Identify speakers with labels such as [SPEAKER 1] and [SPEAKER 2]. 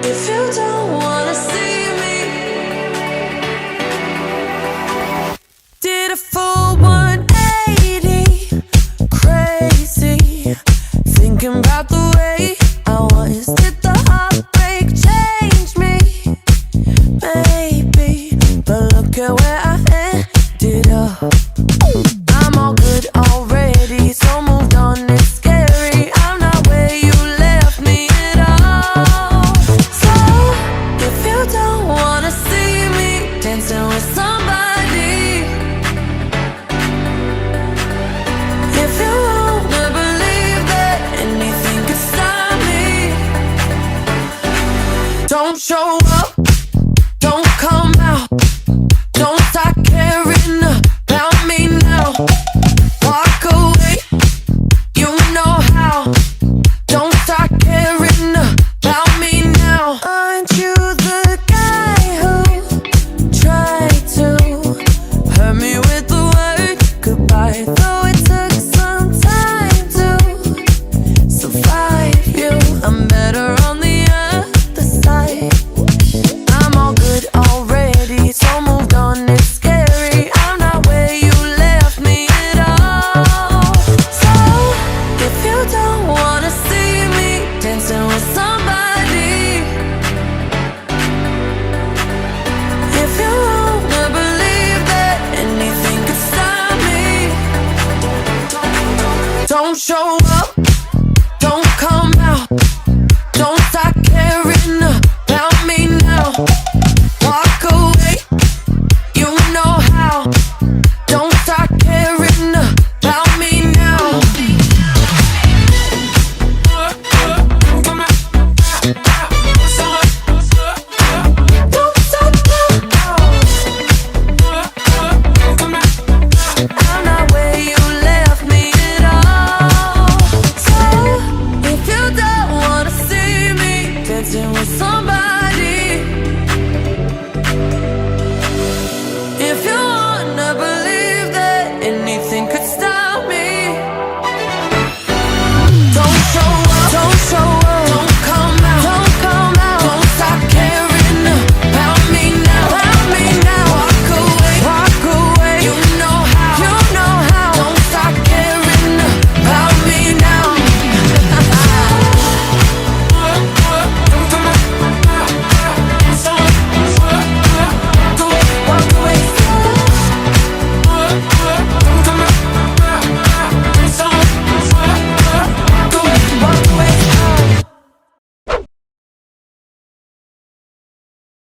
[SPEAKER 1] If you don't wanna see me, did a full 180, crazy, thinking about the way I was. Did the heartbreak change me? Maybe, but look at where I ended up. I'm all good already, so moved on, it's scary. I'm not where you left me at all. So, if you don't wanna see me dancing with somebody, if you wanna believe that anything could stop me, don't show up, don't come out, don't start caring about me now. Walk away, you know how. Don't start caring about me now. Aren't you the guy who tried to hurt me with the word goodbye? Though it took some time to survive you, I'm better on the other side. I'm all good already, so moved on, it's scary. I'm not where you left me at all. So, if you don't wanna see me dancing with somebody, if you wanna believe that anything could stop me, don't show